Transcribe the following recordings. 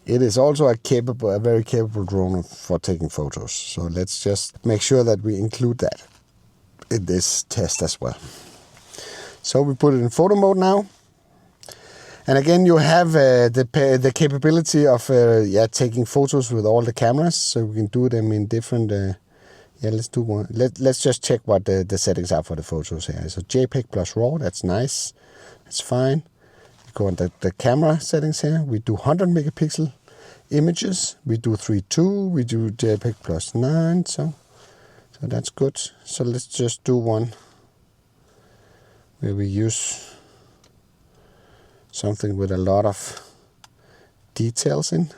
It is also a very capable drone for taking photos. So let's just make sure that we include that in this test as well. So we put it in photo mode now. And again, you have the capability of taking photos with all the cameras. So we can do them in different... let's do one. Let's just check what the settings are for the photos here. So JPEG plus RAW, that's nice. That's fine. Go on the camera settings here. We do 100 megapixel images. We do 3.2. We do JPEG plus 9. So that's good. So let's just do one where we use something with a lot of details in.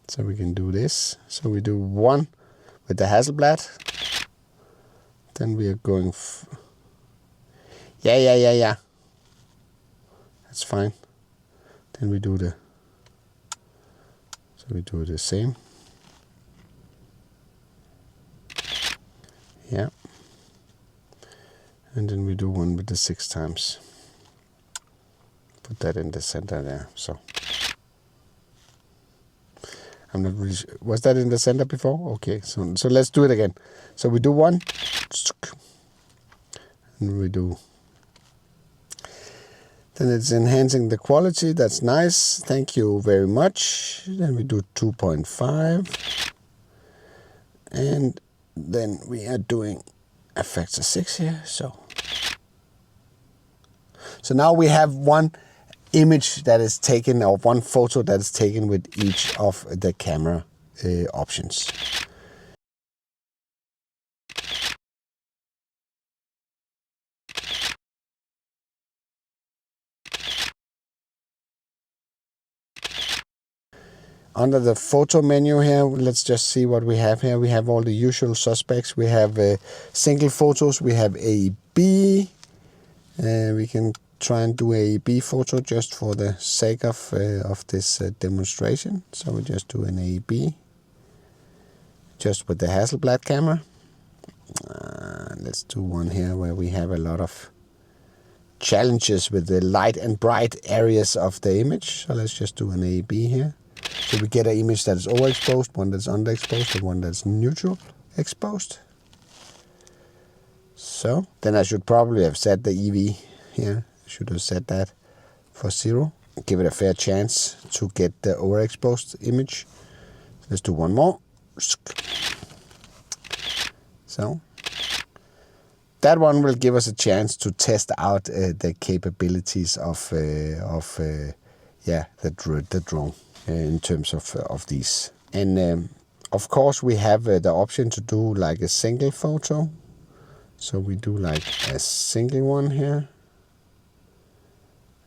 So we can do this. So we do one with the Hasselblad. Then we are going... Yeah. That's fine. Then we do we do the same. Yeah. And then we do one with the 6 times. Put that in the center there. So I'm not really sure. Was that in the center before? Okay, so let's do it again. So we do one. And we do... Then it's enhancing the quality. That's nice. Thank you very much. Then we do 2.5. And then we are doing a factor 6 here. So now we have one image that is taken, or one photo that is taken with each of the camera options. Under the photo menu here, let's just see what we have here. We have all the usual suspects. We have single photos. We have A/B. We can try and do A/B photo just for the sake of this demonstration. So we just do an A/B, just with the Hasselblad camera. Let's do one here where we have a lot of challenges with the light and bright areas of the image. So let's just do an A/B here. So we get an image that is overexposed, one that's underexposed, and one that's neutral exposed. So then I should probably have set the EV here. I should have set that for 0. Give it a fair chance to get the overexposed image. Let's do one more. So that one will give us a chance to test out the capabilities of the drone. In terms of these. And of course we have the option to do like a single photo. So we do like a single one here.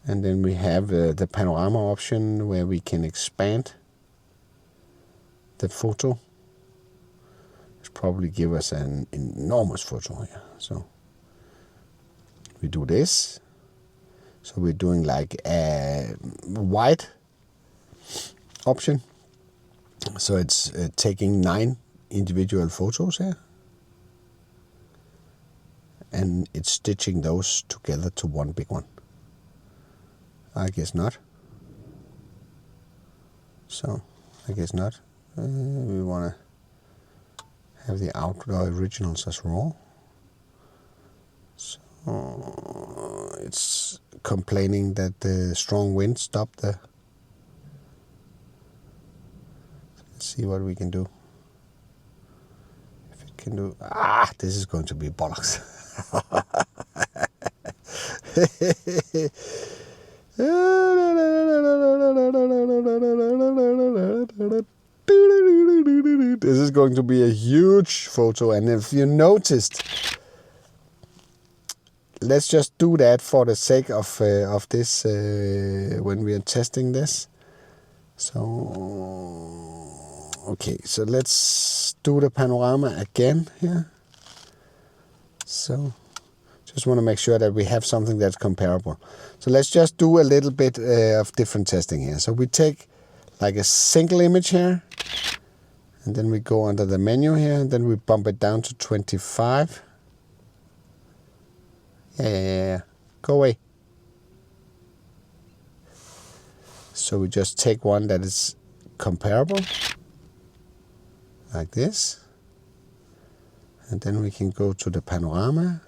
And then we have the panorama option where we can expand the photo. It's probably give us an enormous photo here. So we do this. So we're doing like a wide option. So it's taking 9 individual photos here. And it's stitching those together to one big one. I guess not. So, I guess not. We want to have the outdoor originals as raw. So, it's complaining that the strong wind stopped the... Let's see what we can do. If it can do... this is going to be bollocks. This is going to be a huge photo, and if you noticed, let's just do that for the sake of this when we are testing this. So okay, so let's do the panorama again here. So just want to make sure that we have something that's comparable. So let's just do a little bit of different testing here. So we take like a single image here, and then we go under the menu here, and then we bump it down to 25. Yeah. Go away. So we just take one that is comparable, like this. And then we can go to the panorama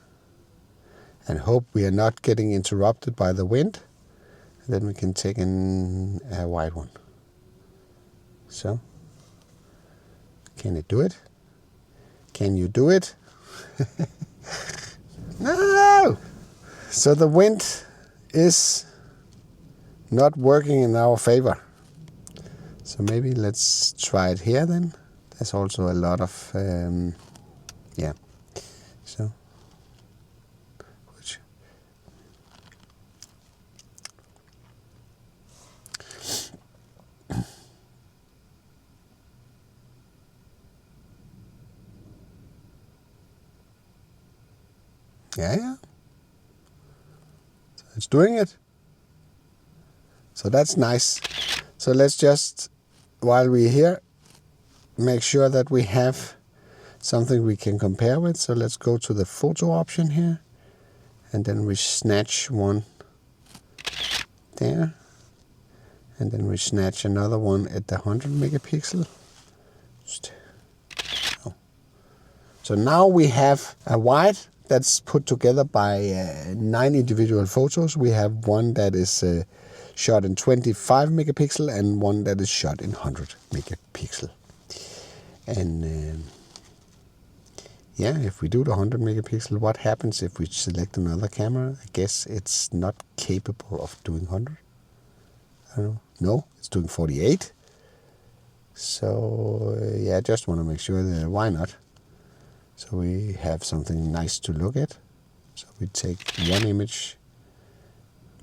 and hope we are not getting interrupted by the wind. And then we can take in a wide one. So, can it do it? Can you do it? No! So the wind is not working in our favor. So maybe let's try it here then. There's also a lot of, yeah. So, which, yeah. So it's doing it. So that's nice. So let's just, while we're here, make sure that we have something we can compare with. So let's go to the photo option here, and then we snatch one there, and then we snatch another one at the 100 megapixel. So now we have a wide that's put together by 9 individual photos. We have one that is shot in 25 megapixel and one that is shot in 100 megapixel. And yeah, if we do the 100 megapixel, what happens if we select another camera? I guess it's not capable of doing 100. I don't know. No, it's doing 48. So yeah, I just want to make sure that why not. So we have something nice to look at. So we take one image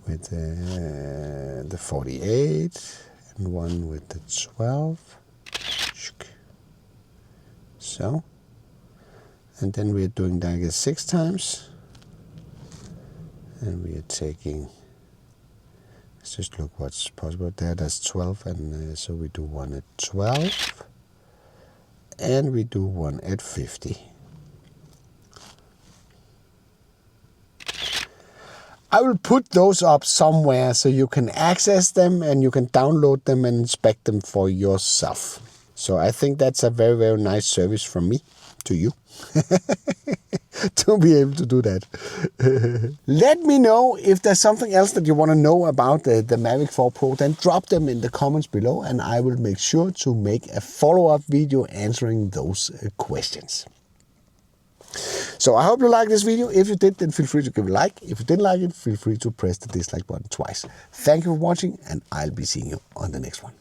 with the 48 and one with the 12. So, and then we are doing that 6 times, and we are taking, let's just look what's possible there. That's 12, and so we do one at 12, and we do one at 50. I will put those up somewhere so you can access them and you can download them and inspect them for yourself. So I think that's a very, very nice service from me to you to be able to do that. Let me know if there's something else that you want to know about the Mavic 4 Pro. Then drop them in the comments below and I will make sure to make a follow-up video answering those questions. So I hope you liked this video. If you did, then feel free to give a like. If you didn't like it, feel free to press the dislike button twice. Thank you for watching, and I'll be seeing you on the next one.